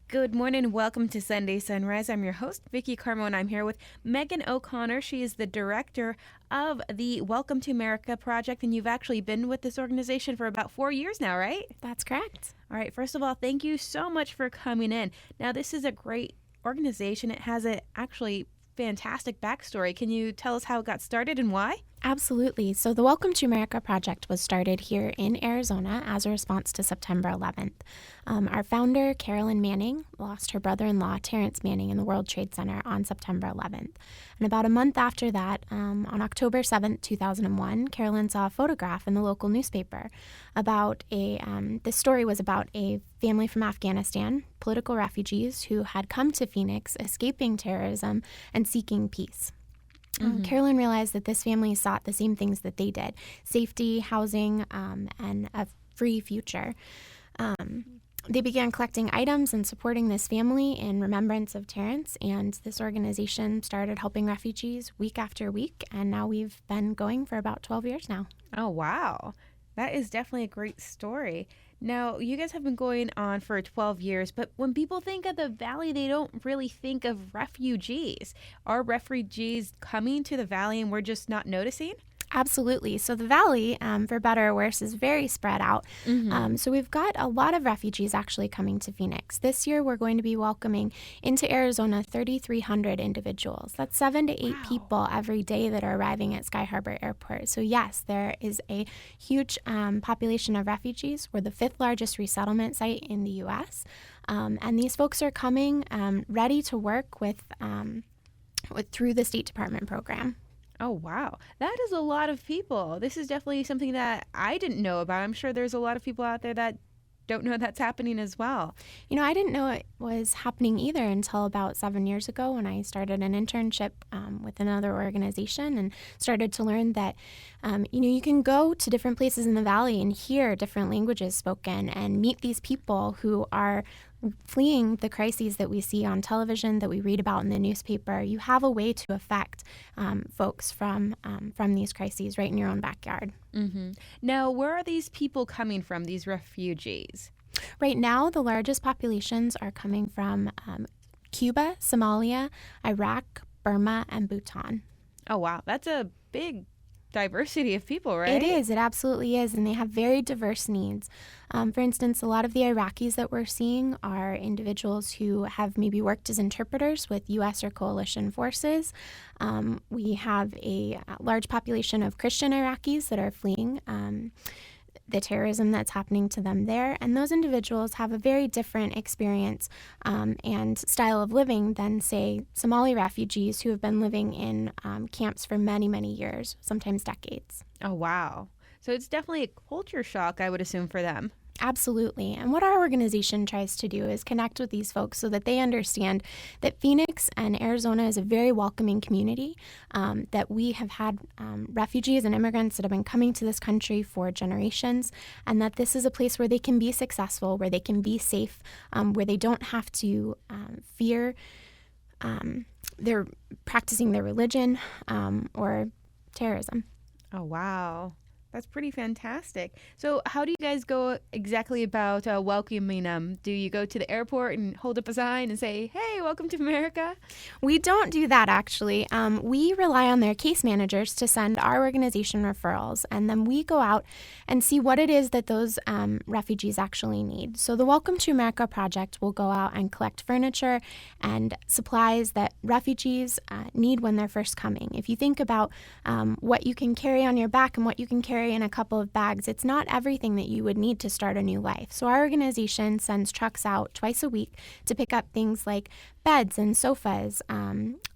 Good morning. Welcome to Sunday Sunrise. I'm your host, Vicki Carmo, and I'm here with Megan O'Connor. She is the director of the Welcome to America project, and you've actually been with this organization for about 4 years now, right? That's correct. All right. First of all, thank you so much for coming in. Now, this is a great organization. It has a actually fantastic backstory. Can you tell us how it got started and why? Absolutely. So the Welcome to America project was started here in Arizona as a response to September 11th. Our founder, Carolyn Manning, lost her brother-in-law, Terrence Manning, in the World Trade Center on September 11th. And about a month after that, on October 7th, 2001, Carolyn saw a photograph in the local newspaper about this story was about a family from Afghanistan, political refugees who had come to Phoenix, escaping terrorism and seeking peace. Carolyn realized that this family sought the same things that they did: safety, housing, and a free future. They began collecting items and supporting this family in remembrance of Terrence, and this organization started helping refugees week after week, and now we've been going for about 12 years now. Oh, wow. That is definitely a great story. Now, you guys have been going on for 12 years, but when people think of the Valley, they don't really think of refugees. Are refugees coming to the Valley and we're just not noticing? Absolutely. So the Valley, for better or worse, is very spread out. So we've got a lot of refugees actually coming to Phoenix. This year, we're going to be welcoming into Arizona 3,300 individuals. That's 7 to 8 people every day that are arriving at Sky Harbor Airport. So yes, there is a huge population of refugees. We're the 5th largest resettlement site in the U.S. And these folks are coming ready to work with through the State Department program. Oh, wow. That is a lot of people. This is definitely something that I didn't know about. I'm sure there's a lot of people out there that don't know that's happening as well. You know, I didn't know it was happening either until about 7 years ago when I started an internship with another organization and started to learn that, you can go to different places in the Valley and hear different languages spoken and meet these people who are fleeing the crises that we see on television, that we read about in the newspaper. You have a way to affect folks from these crises right in your own backyard. Now, where are these people coming from, these refugees? Right now, the largest populations are coming from Cuba, Somalia, Iraq, Burma, and Bhutan. Oh, wow. That's a big diversity of people, right? It is. It absolutely is. And they have very diverse needs. For instance, a lot of the Iraqis that we're seeing are individuals who have maybe worked as interpreters with U.S. or coalition forces. We have a large population of Christian Iraqis that are fleeing the terrorism that's happening to them there. And those individuals have a very different experience and style of living than, say, Somali refugees who have been living in camps for many, many years, sometimes decades. Oh, wow. So it's definitely a culture shock, I would assume, for them. Absolutely. And what our organization tries to do is connect with these folks so that they understand that Phoenix and Arizona is a very welcoming community, that we have had refugees and immigrants that have been coming to this country for generations, and that this is a place where they can be successful, where they can be safe, where they don't have to fear they're practicing their religion or terrorism. Oh, wow. That's pretty fantastic. So how do you guys go exactly about welcoming them? Do you go to the airport and hold up a sign and say, hey, welcome to America? We don't do that, actually. We rely on their case managers to send our organization referrals, and then we go out and see what it is that those refugees actually need. So the Welcome to America project will go out and collect furniture and supplies that refugees need when they're first coming. If you think about what you can carry on your back and what you can carry in a couple of bags, it's not everything that you would need to start a new life. So our organization sends trucks out twice a week to pick up things like beds and sofas,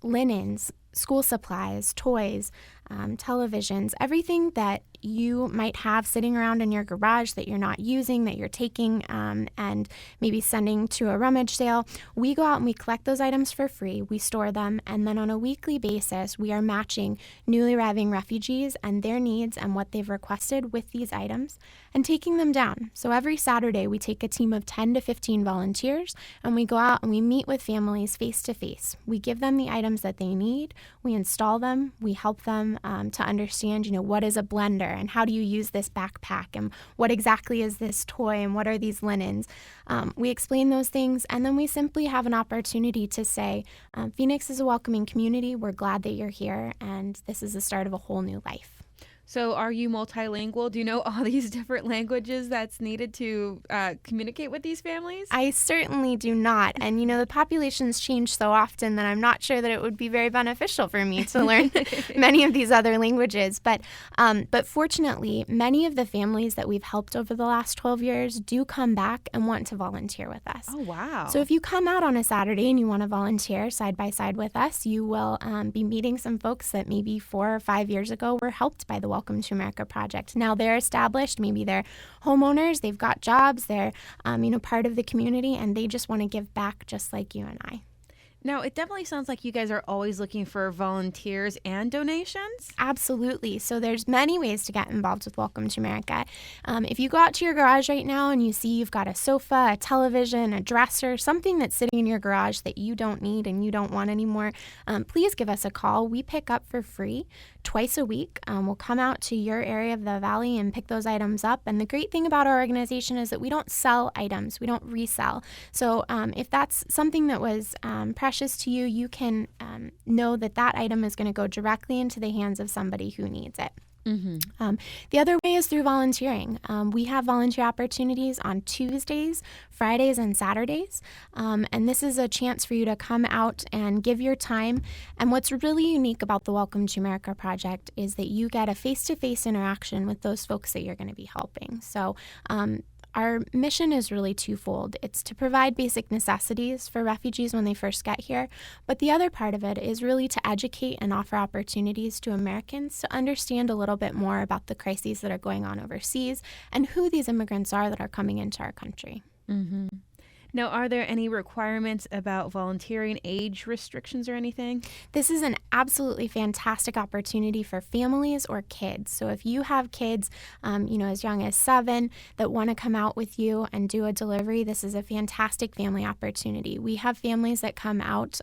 linens, school supplies, toys, televisions, everything that you might have sitting around in your garage that you're not using, that you're taking and maybe sending to a rummage sale. We go out and we collect those items for free. We store them, and then on a weekly basis, we are matching newly arriving refugees and their needs and what they've requested with these items and taking them down. So every Saturday, we take a team of 10 to 15 volunteers, and we go out and we meet with families face to face. We give them the items that they need, we install them, we help them to understand, what is a blender and how do you use this backpack and what exactly is this toy and what are these linens. We explain those things, and then we simply have an opportunity to say, Phoenix is a welcoming community. We're glad that you're here, and this is the start of a whole new life. So are you multilingual? Do you know all these different languages that's needed to communicate with these families? I certainly do not. And, the populations change so often that I'm not sure that it would be very beneficial for me to learn many of these other languages. But fortunately, many of the families that we've helped over the last 12 years do come back and want to volunteer with us. Oh, wow. So if you come out on a Saturday and you want to volunteer side by side with us, you will be meeting some folks that maybe 4 or 5 years ago were helped by the Welcome to America project. Now they're established, maybe they're homeowners, they've got jobs, they're part of the community, and they just want to give back just like you and I. Now, it definitely sounds like you guys are always looking for volunteers and donations. Absolutely. So there's many ways to get involved with Welcome to America. If you go out to your garage right now and you see you've got a sofa, a television, a dresser, something that's sitting in your garage that you don't need and you don't want anymore, please give us a call. We pick up for free twice a week. We'll come out to your area of the valley and pick those items up. And the great thing about our organization is that we don't sell items. We don't resell. So if that's something that was precious to you, you can know that that item is going to go directly into the hands of somebody who needs it. Mm-hmm. The other way is through volunteering. We have volunteer opportunities on Tuesdays, Fridays, and Saturdays. And this is a chance for you to come out and give your time. And what's really unique about the Welcome to America project is that you get a face-to-face interaction with those folks that you're going to be helping. So our mission is really twofold. It's to provide basic necessities for refugees when they first get here, but the other part of it is really to educate and offer opportunities to Americans to understand a little bit more about the crises that are going on overseas and who these immigrants are that are coming into our country. Mm-hmm. Now, are there any requirements about volunteering, age restrictions or anything? This is an absolutely fantastic opportunity for families or kids. So if you have kids, as young as 7 that want to come out with you and do a delivery, this is a fantastic family opportunity. We have families that come out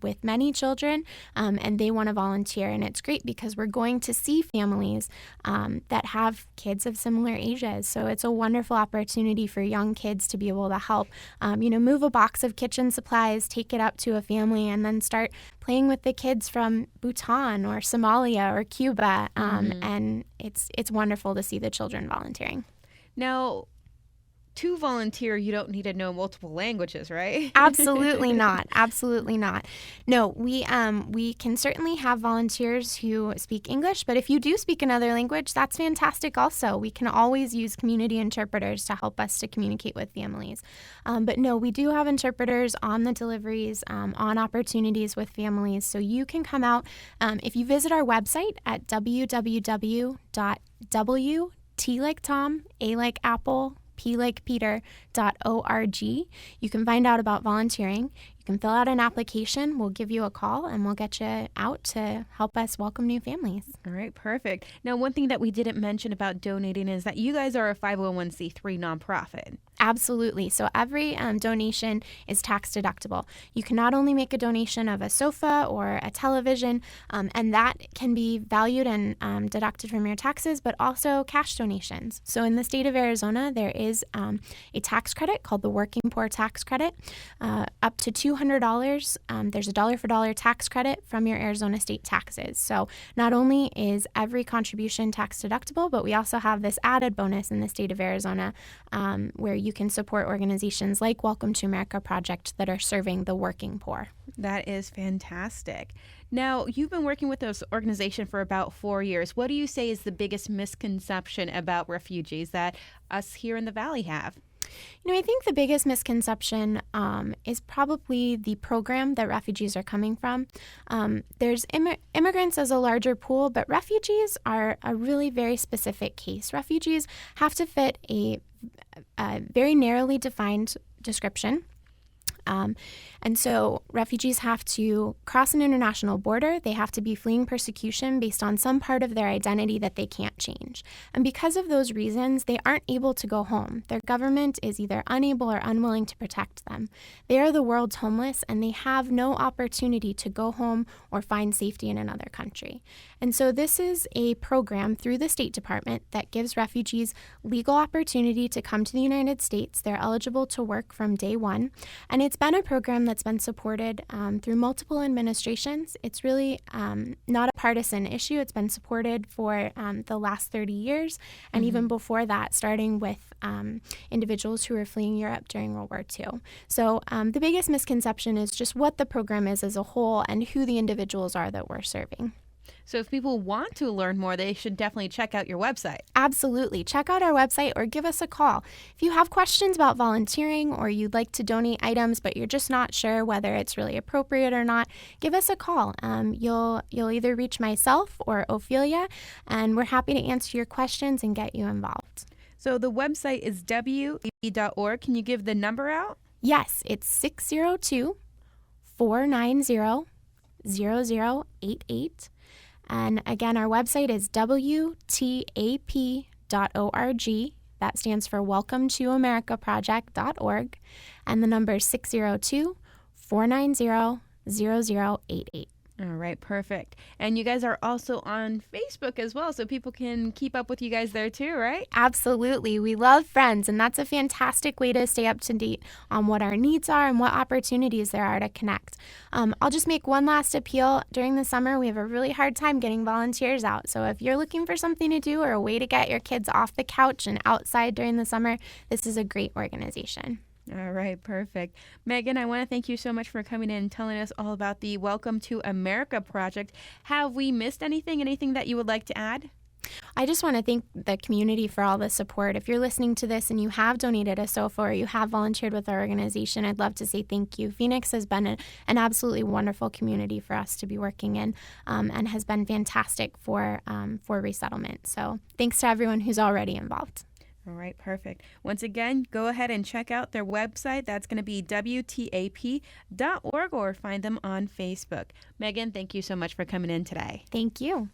with many children and they want to volunteer. And it's great because we're going to see families that have kids of similar ages. So it's a wonderful opportunity for young kids to be able to help move a box of kitchen supplies, take it up to a family, and then start playing with the kids from Bhutan or Somalia or Cuba. And it's wonderful to see the children volunteering. Now, to volunteer, you don't need to know multiple languages, right? Absolutely not. Absolutely not. No, we can certainly have volunteers who speak English, but if you do speak another language, that's fantastic also. We can always use community interpreters to help us to communicate with families. But no, we do have interpreters on the deliveries, on opportunities with families. So you can come out if you visit our website at www.w, T like Tom, A like Apple, plikepeter.org. You can find out about volunteering. You can fill out an application. We'll give you a call and we'll get you out to help us welcome new families. All right, perfect. Now, one thing that we didn't mention about donating is that you guys are a 501c3 nonprofit. Absolutely. So every donation is tax deductible. You can not only make a donation of a sofa or a television, and that can be valued and deducted from your taxes, but also cash donations. So in the state of Arizona, there is a tax credit called the Working Poor Tax Credit, up to $200. There's a dollar for dollar tax credit from your Arizona state taxes. So not only is every contribution tax deductible, but we also have this added bonus in the state of Arizona where you can support organizations like Welcome to America Project that are serving the working poor. That is fantastic. Now, you've been working with this organization for about 4 years. What do you say is the biggest misconception about refugees that us here in the Valley have? I think the biggest misconception is probably the program that refugees are coming from. There's immigrants as a larger pool, but refugees are a really very specific case. Refugees have to fit a very narrowly defined description. And so refugees have to cross an international border. They have to be fleeing persecution based on some part of their identity that they can't change. And because of those reasons, they aren't able to go home. Their government is either unable or unwilling to protect them. They are the world's homeless, and they have no opportunity to go home or find safety in another country. And so this is a program through the State Department that gives refugees legal opportunity to come to the United States. They're eligible to work from day one. And it's been a program that's been supported through multiple administrations. It's really not a partisan issue. It's been supported for the last 30 years, and even before that, starting with individuals who were fleeing Europe during World War II. So the biggest misconception is just what the program is as a whole and who the individuals are that we're serving. So if people want to learn more, they should definitely check out your website. Absolutely. Check out our website or give us a call. If you have questions about volunteering or you'd like to donate items but you're just not sure whether it's really appropriate or not, give us a call. You'll either reach myself or Ophelia, and we're happy to answer your questions and get you involved. So the website is WTAP.org. Can you give the number out? Yes, it's 602-490-0088. And again, our website is WTAP.org. That stands for Welcome to America Project.org. And the number is 602-490-0088. All right, perfect. And you guys are also on Facebook as well, so people can keep up with you guys there too, right? Absolutely. We love friends, and that's a fantastic way to stay up to date on what our needs are and what opportunities there are to connect. I'll just make one last appeal. During the summer, we have a really hard time getting volunteers out. So if you're looking for something to do or a way to get your kids off the couch and outside during the summer, this is a great organization. All right, perfect. Megan, I want to thank you so much for coming in and telling us all about the Welcome to America project. Have we missed anything that you would like to add? I just want to thank the community for all the support. If you're listening to this and you have donated a sofa or you have volunteered with our organization, I'd love to say thank you. Phoenix has been an absolutely wonderful community for us to be working in, and has been fantastic for resettlement. So thanks to everyone who's already involved. All right, perfect. Once again, go ahead and check out their website. That's going to be WTAP.org, or find them on Facebook. Megan, thank you so much for coming in today. Thank you.